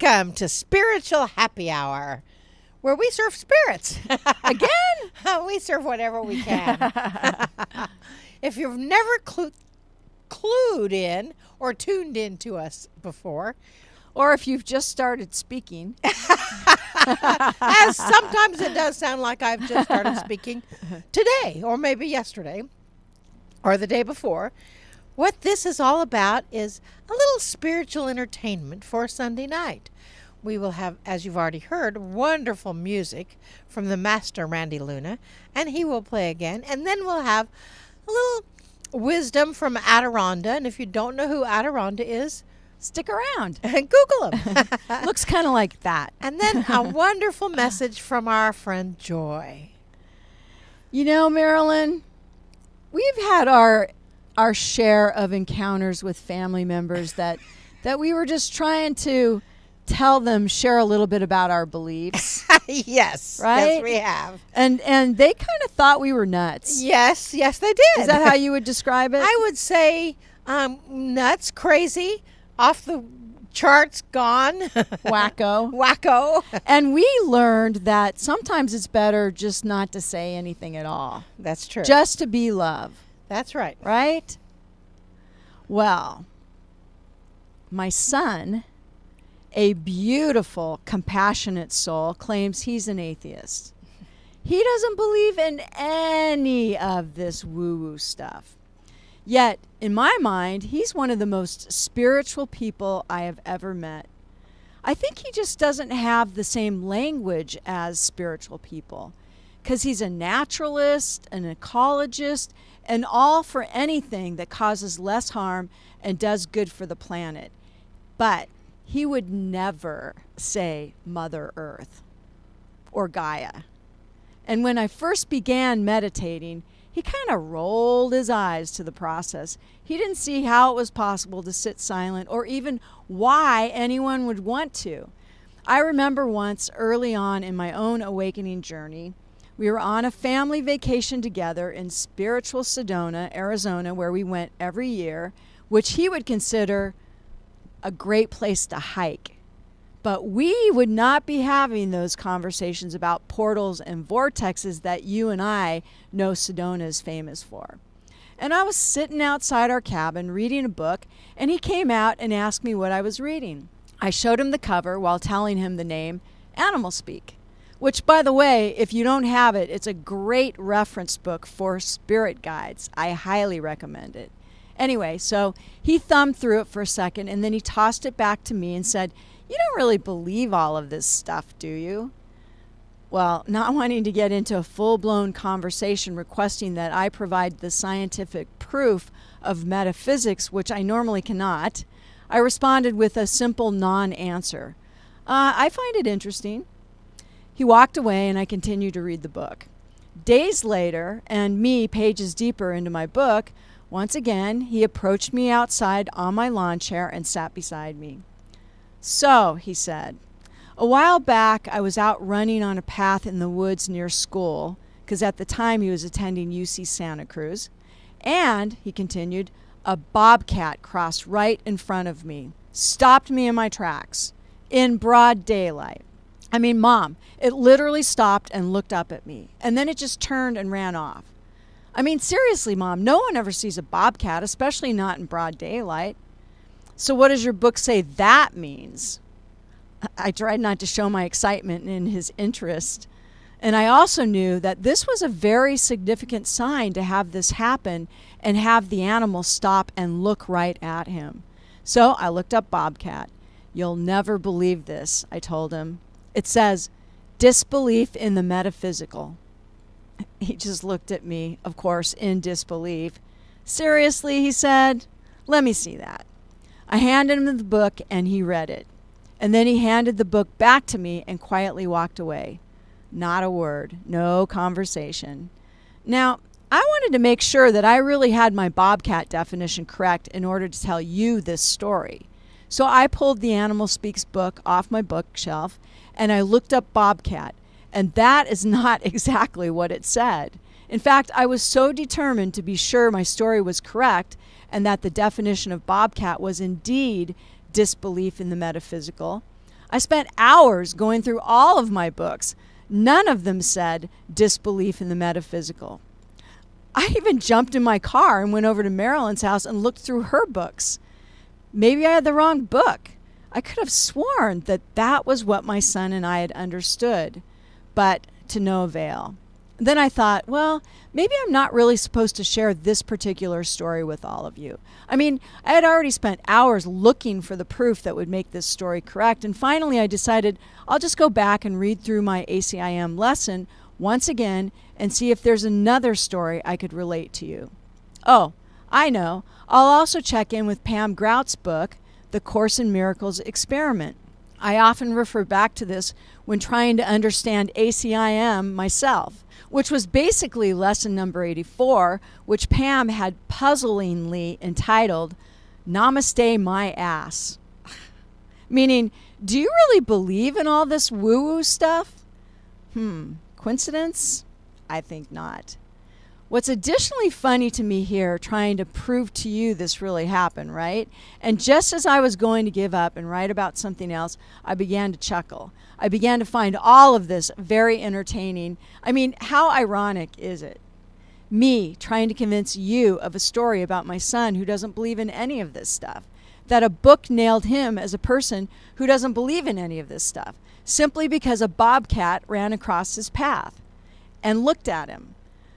Welcome to Spiritual Happy Hour, where we serve spirits. Again? We serve whatever we can. If you've never clued in or tuned in to us before, Or if you've just started speaking. as sometimes it does sound like I've just started speaking today, or maybe yesterday, or the day before, what this is all about is a little spiritual entertainment for Sunday night. We will have, as you've already heard, wonderful music from the master Randy Luna, and he will play again. And then we'll have a little wisdom from Adironda. And if you don't know who Adironda is, Stick around. and Google him. Looks kind of like that. And then a wonderful message from our friend Joy. You know, Marilyn, we've had our share of encounters with family members that we were just trying to tell them, share a little bit about our beliefs. Yes. Right? Yes, we have. And they kind of thought we were nuts. Yes, they did. Is that how you would describe it? I would say nuts, crazy, off the charts, gone. Wacko. Wacko. And we learned that sometimes it's better just not to say anything at all. That's true. Just to be love. That's right. Right? Well, my son, a beautiful, compassionate soul, claims he's an atheist. He doesn't believe in any of this woo-woo stuff. Yet, in my mind, he's one of the most spiritual people I have ever met. I think he just doesn't have the same language as spiritual people, because he's a naturalist, an ecologist, and all for anything that causes less harm and does good for the planet. But he would never say Mother Earth or Gaia. And when I first began meditating, he kind of rolled his eyes to the process. He didn't see how it was possible to sit silent or even why anyone would want to. I remember once early on in my own awakening journey, we were on a family vacation together in spiritual Sedona, Arizona, where we went every year, which he would consider a great place to hike. But we would not be having those conversations about portals and vortexes that you and I know Sedona is famous for. And I was sitting outside our cabin reading a book, and he came out and asked me what I was reading. I showed him the cover while telling him the name Animal Speak, which, by the way, if you don't have it, it's a great reference book for spirit guides. I highly recommend it. Anyway, so he thumbed through it for a second, and then he tossed it back to me and said, "You don't really believe all of this stuff, do you?" Well, not wanting to get into a full-blown conversation requesting that I provide the scientific proof of metaphysics, which I normally cannot, I responded with a simple non-answer. I find it interesting. He walked away, and I continued to read the book. Days later, and me pages deeper into my book, once again, he approached me outside on my lawn chair and sat beside me. "So," he said, "a while back I was out running on a path in the woods near school," because at the time he was attending UC Santa Cruz, "and," he continued, "a bobcat crossed right in front of me, stopped me in my tracks, in broad daylight. I mean, Mom, it literally stopped and looked up at me, and then it just turned and ran off. I mean, seriously, Mom, no one ever sees a bobcat, especially not in broad daylight. So what does your book say that means?" I tried not to show my excitement in his interest. And I also knew that this was a very significant sign to have this happen and have the animal stop and look right at him. So I looked up bobcat. "You'll never believe this," I told him. "It says, disbelief in the metaphysical." He just looked at me, of course, in disbelief. "Seriously," he said, "let me see that." I handed him the book, and he read it. And then he handed the book back to me and quietly walked away. Not a word, no conversation. Now, I wanted to make sure that I really had my bobcat definition correct in order to tell you this story. So I pulled the Animal Speaks book off my bookshelf, and I looked up bobcat, and that is not exactly what it said. In fact, I was so determined to be sure my story was correct and that the definition of bobcat was indeed disbelief in the metaphysical. I spent hours going through all of my books. None of them said disbelief in the metaphysical. I even jumped in my car and went over to Marilyn's house and looked through her books. Maybe I had the wrong book. I could have sworn that that was what my son and I had understood, but to no avail. Then I thought, well, maybe I'm not really supposed to share this particular story with all of you. I mean, I had already spent hours looking for the proof that would make this story correct, and finally I decided I'll just go back and read through my ACIM lesson once again and see if there's another story I could relate to you. Oh, I know. I'll also check in with Pam Grout's book, The Course in Miracles Experiment. I often refer back to this when trying to understand ACIM myself, which was basically lesson number 84, which Pam had puzzlingly entitled, Namaste My Ass. Meaning, do you really believe in all this woo-woo stuff? Coincidence? I think not. What's additionally funny to me here, trying to prove to you this really happened, right? And just as I was going to give up and write about something else, I began to chuckle. I began to find all of this very entertaining. I mean, how ironic is it? Me trying to convince you of a story about my son who doesn't believe in any of this stuff. That a book nailed him as a person who doesn't believe in any of this stuff, simply because a bobcat ran across his path and looked at him.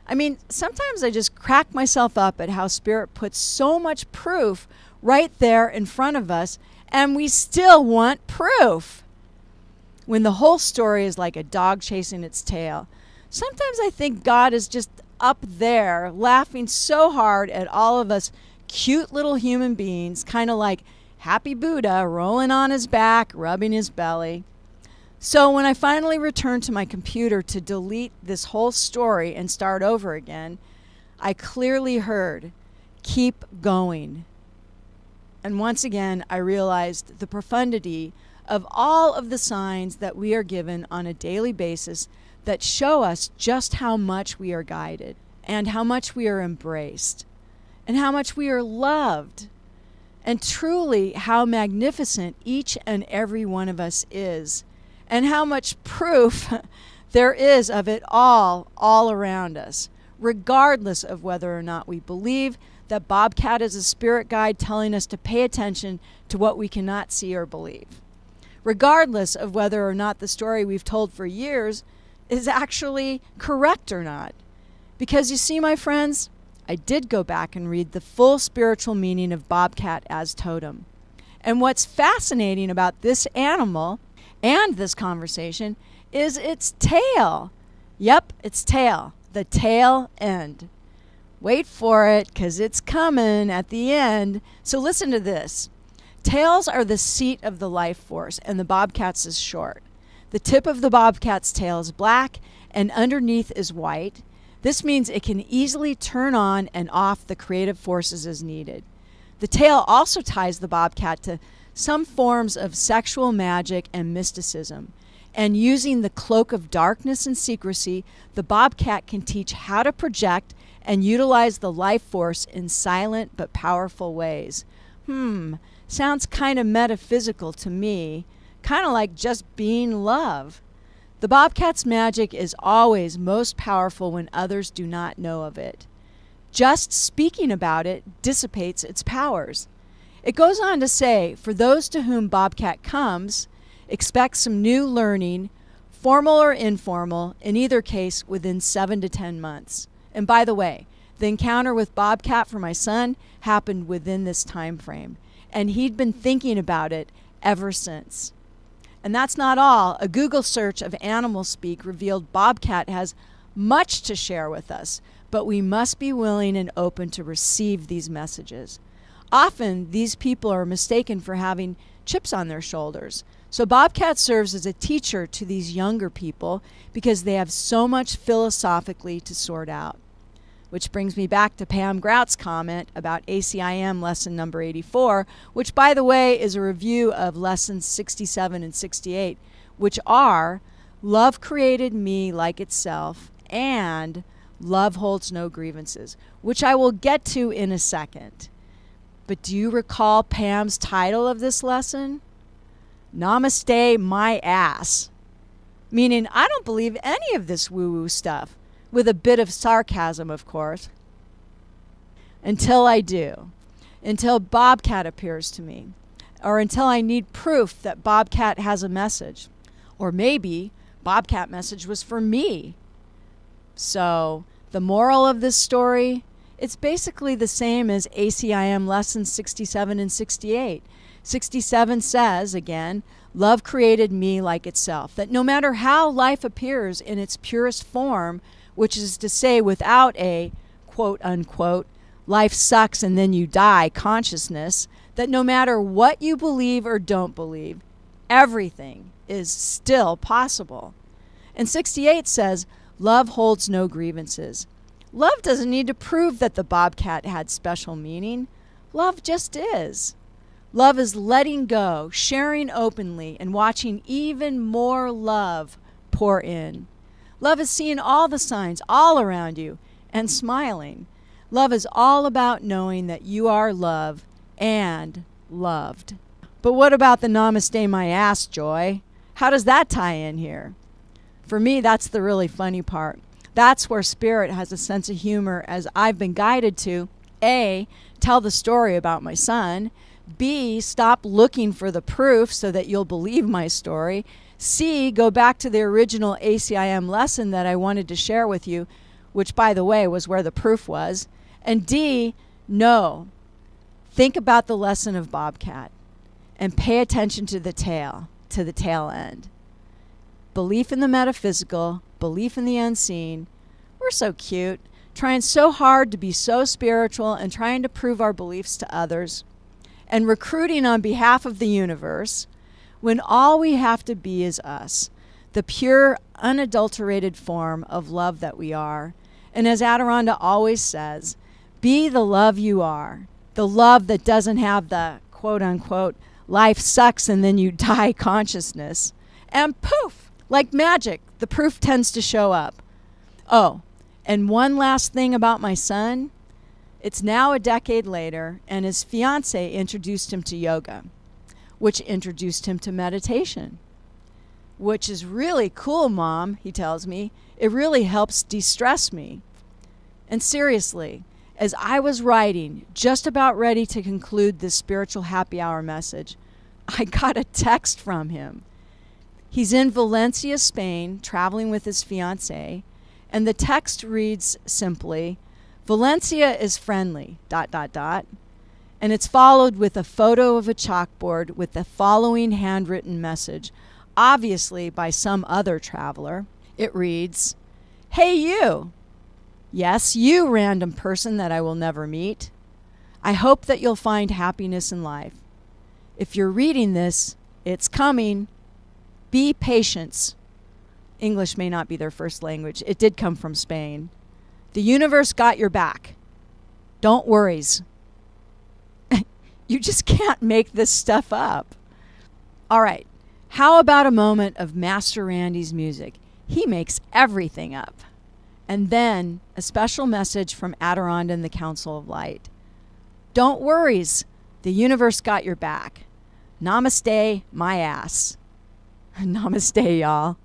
I mean, sometimes I just crack myself up at how Spirit puts so much proof right there in front of us, and we still want proof. When the whole story is like a dog chasing its tail, sometimes I think God is just up there laughing so hard at all of us cute little human beings, kind of like Happy Buddha rolling on his back, rubbing his belly. So when I finally returned to my computer to delete this whole story and start over again, I clearly heard, keep going. And once again, I realized the profundity of all of the signs that we are given on a daily basis that show us just how much we are guided and how much we are embraced and how much we are loved and truly how magnificent each and every one of us is. And how much proof there is of it all around us, regardless of whether or not we believe that Bobcat is a spirit guide telling us to pay attention to what we cannot see or believe. Regardless of whether or not the story we've told for years is actually correct or not. Because you see, my friends, I did go back and read the full spiritual meaning of Bobcat as totem. And what's fascinating about this animal and this conversation is its tail. Yep, its tail. The tail end. Wait for it, because it's coming at the end. So listen to this. Tails are the seat of the life force, and the bobcat's is short. The tip of the bobcat's tail is black, and underneath is white. This means it can easily turn on and off the creative forces as needed. The tail also ties the bobcat to some forms of sexual magic and mysticism. And using the cloak of darkness and secrecy, the bobcat can teach how to project and utilize the life force in silent but powerful ways. Sounds kind of metaphysical to me, kind of like just being love. The bobcat's magic is always most powerful when others do not know of it. Just speaking about it dissipates its powers. It goes on to say, for those to whom Bobcat comes, expect some new learning, formal or informal, in either case within 7 to 10 months. And by the way, the encounter with Bobcat for my son happened within this time frame, and he'd been thinking about it ever since. And that's not all. A Google search of animal speak revealed Bobcat has much to share with us, but we must be willing and open to receive these messages. Often, these people are mistaken for having chips on their shoulders. So Bobcat serves as a teacher to these younger people because they have so much philosophically to sort out. Which brings me back to Pam Grout's comment about ACIM lesson number 84, which, by the way, is a review of lessons 67 and 68, which are love created me like itself and love holds no grievances, which I will get to in a second. But do you recall Pam's title of this lesson? Namaste my ass. Meaning, I don't believe any of this woo-woo stuff, with a bit of sarcasm, of course. Until I do. Until Bobcat appears to me. Or until I need proof that Bobcat has a message. Or maybe Bobcat message was for me. So, the moral of this story, it's basically the same as ACIM lessons 67 and 68. 67 says, again, love created me like itself. That no matter how life appears in its purest form, which is to say without a quote unquote, life sucks and then you die consciousness, that no matter what you believe or don't believe, everything is still possible. And 68 says, love holds no grievances. Love doesn't need to prove that the bobcat had special meaning. Love just is. Love is letting go, sharing openly, and watching even more love pour in. Love is seeing all the signs all around you and smiling. Love is all about knowing that you are love and loved. But what about the Namaste my ass, Joy? How does that tie in here? For me, that's the really funny part. That's where Spirit has a sense of humor, as I've been guided to A, tell the story about my son, B, stop looking for the proof so that you'll believe my story, C, go back to the original ACIM lesson that I wanted to share with you, which, by the way, was where the proof was, and D, no. Think about the lesson of Bobcat and pay attention to the tail end. Belief in the metaphysical, belief in the unseen. We're so cute, trying so hard to be so spiritual and trying to prove our beliefs to others, and recruiting on behalf of the universe, when all we have to be is us, the pure, unadulterated form of love that we are. And as Adironda always says, be the love you are, the love that doesn't have the quote-unquote life sucks and then you die consciousness. And poof, like magic, the proof tends to show up. Oh, and one last thing about my son. It's now a decade later, and his fiancée introduced him to yoga, which introduced him to meditation, which is really cool, Mom, he tells me. It really helps de-stress me. And seriously, as I was writing, just about ready to conclude this spiritual happy hour message, I got a text from him. He's in Valencia, Spain, traveling with his fiancée, and the text reads simply, Valencia is friendly, ... And it's followed with a photo of a chalkboard with the following handwritten message, obviously by some other traveler. It reads, Hey you! Yes, you random person that I will never meet. I hope that you'll find happiness in life. If you're reading this, it's coming. Be patient. English may not be their first language. It did come from Spain. The universe got your back. Don't worries. You just can't make this stuff up. All right. How about a moment of Master Randy's music? He makes everything up. And then a special message from Adironda and the Council of Light. Don't worries. The universe got your back. Namaste, my ass. Namaste, y'all.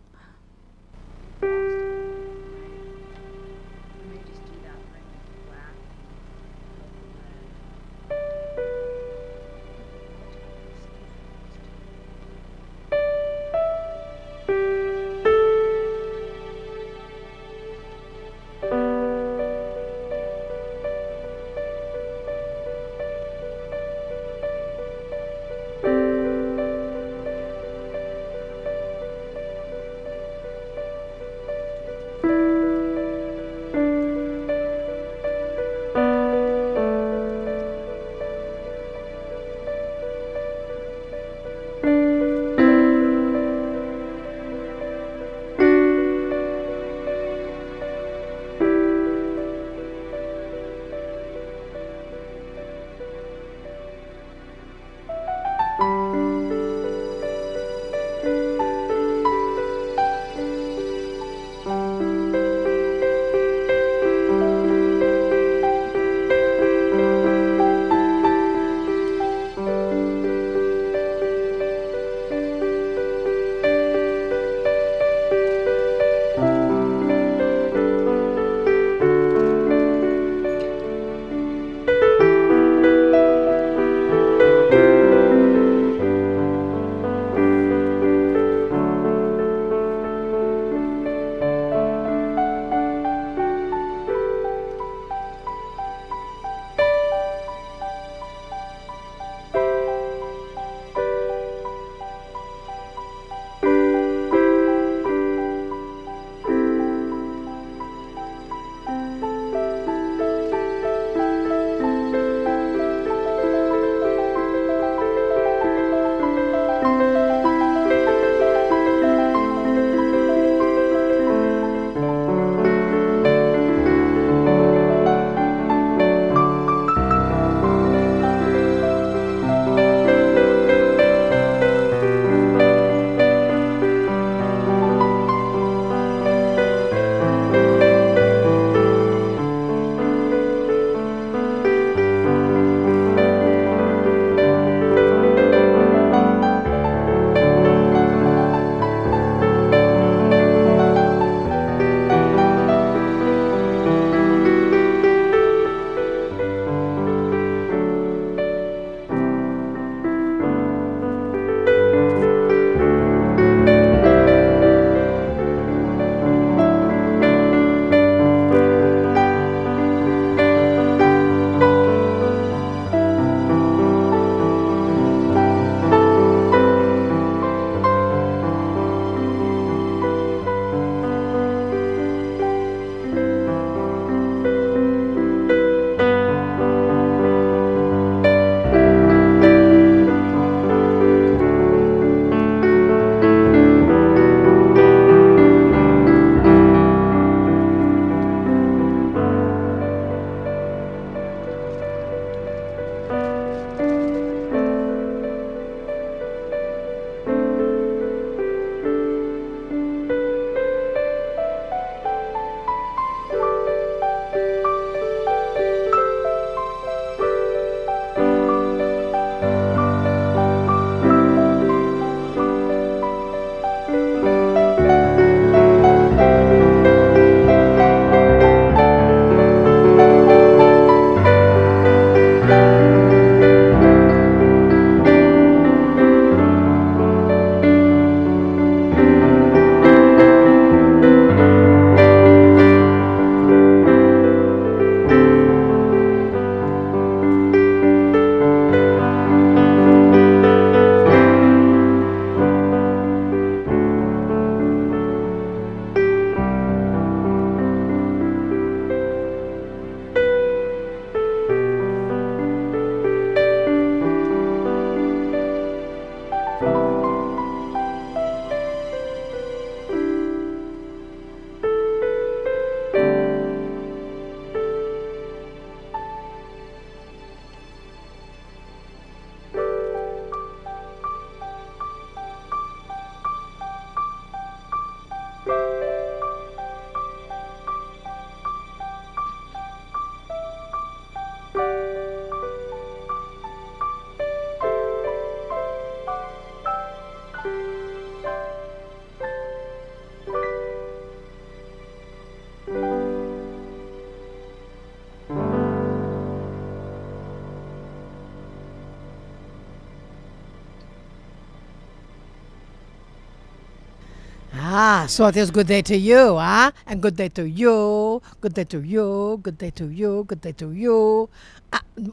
So it is good day to you, huh? And good day to you. Good day to you. Good day to you. Good day to you.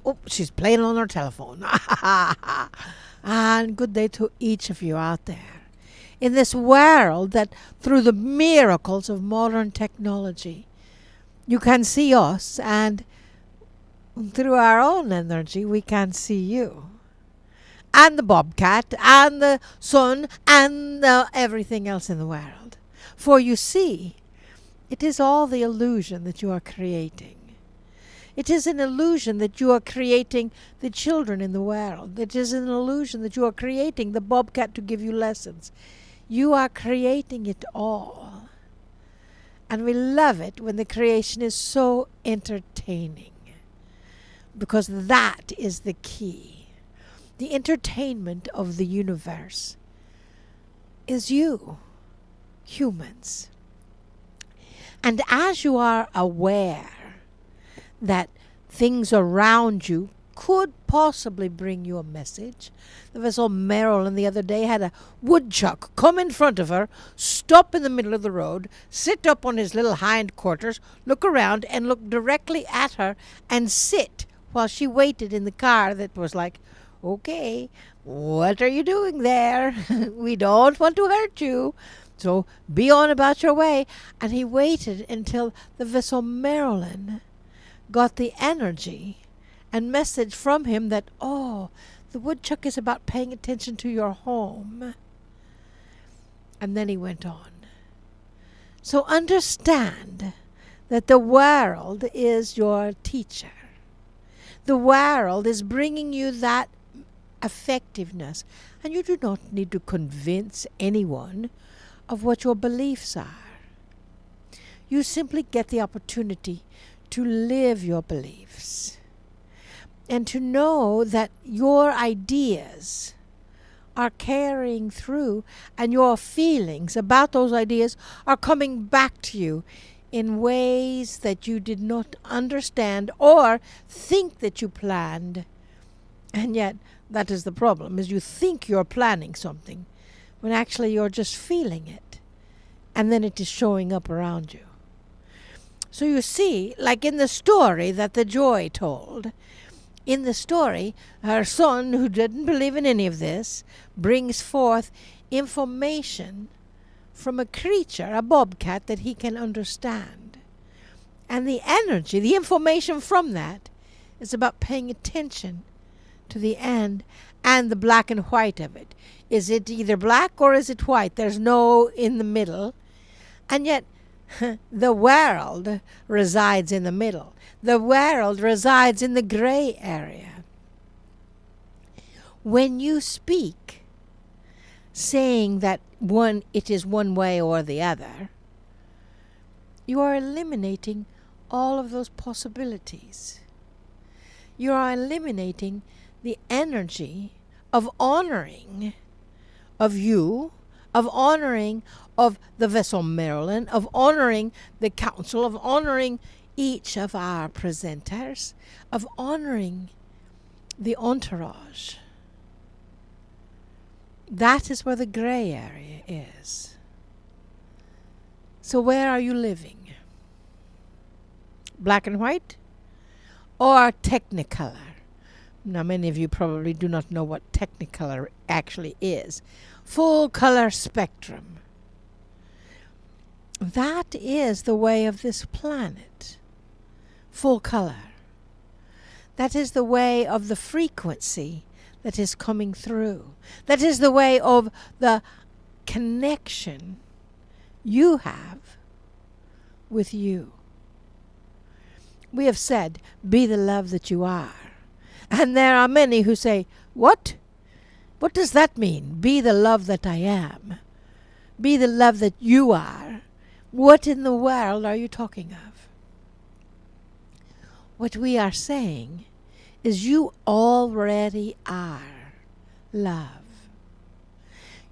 Oh, she's playing on her telephone. And good day to each of you out there in this world that through the miracles of modern technology, you can see us, and through our own energy, we can see you. And the bobcat, and the sun, and everything else in the world. For you see, it is all the illusion that you are creating. It is an illusion that you are creating the children in the world. It is an illusion that you are creating the bobcat to give you lessons. You are creating it all. And we love it when the creation is so entertaining. Because that is the key. The entertainment of the universe is you, humans. And as you are aware that things around you could possibly bring you a message. The vessel Marilyn the other day had a woodchuck come in front of her, stop in the middle of the road, sit up on his little hindquarters, look around and look directly at her and sit while she waited in the car that was like, okay, what are you doing there? We don't want to hurt you. So be on about your way. And he waited until the vessel Marilyn got the energy and message from him that, oh, the woodchuck is about paying attention to your home. And then he went on. So understand that the world is your teacher. The world is bringing you that effectiveness. And you do not need to convince anyone of what your beliefs are. You simply get the opportunity to live your beliefs and to know that your ideas are carrying through and your feelings about those ideas are coming back to you in ways that you did not understand or think that you planned. And yet that is the problem, is you think you're planning something when actually you're just feeling it, and then it is showing up around you. So you see, like in the story that the Joy told, in the story, her son, who didn't believe in any of this, brings forth information from a creature, a bobcat, that he can understand. And the energy, the information from that, is about paying attention to the end and the black and white of it. Is it either black or is it white? There's no in the middle. And yet, the world resides in the middle. The world resides in the gray area. When you speak, saying that it is one way or the other, you are eliminating all of those possibilities. You are eliminating the energy of honoring of you, of honoring of the vessel Marilyn, of honoring the council, of honoring each of our presenters, of honoring the entourage. That is where the gray area is. So where are you living? Black and white or technicolor? Now, many of you probably do not know what technicolor actually is. Full color spectrum. That is the way of this planet. Full color. That is the way of the frequency that is coming through. That is the way of the connection you have with you. We have said, be the love that you are. And there are many who say, what? What does that mean? Be the love that I am. Be the love that you are. What in the world are you talking of? What we are saying is you already are love.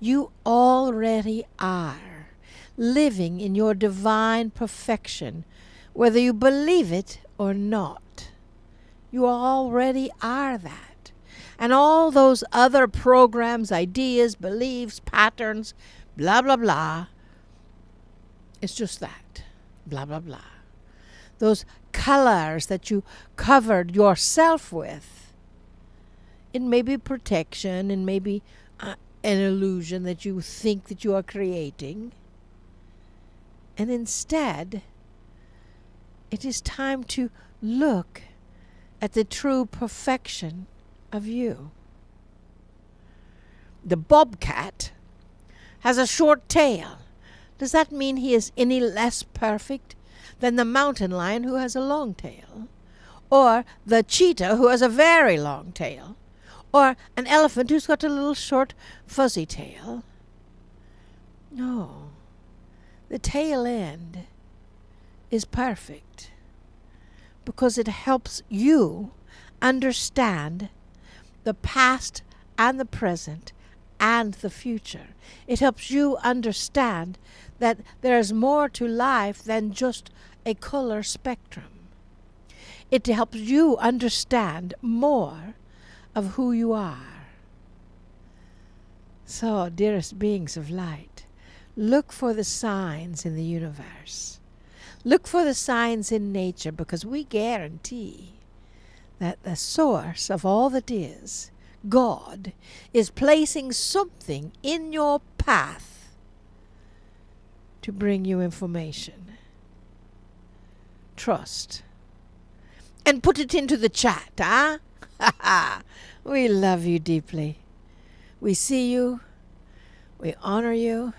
You already are living in your divine perfection, whether you believe it or not. You already are that. And all those other programs, ideas, beliefs, patterns, blah, blah, blah, It's just that. Blah, blah, blah. Those colors that you covered yourself with. It may be protection, and maybe an illusion that you think that you are creating. And instead, it is time to look at the true perfection of you. The bobcat has a short tail. Does that mean he is any less perfect than the mountain lion who has a long tail? Or the cheetah who has a very long tail? Or an elephant who's got a little short fuzzy tail? No. The tail end is perfect because it helps you understand the past and the present and the future. It helps you understand that there's more to life than just a color spectrum. It helps you understand more of who you are. So, dearest beings of light, look for the signs in the universe. Look for the signs in nature, because we guarantee that the source of all that is, God, is placing something in your path to bring you information. Trust. And put it into the chat, huh? We love you deeply. We see you. We honor you.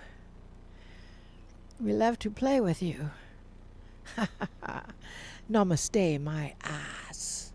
We love to play with you. Namaste, my ass.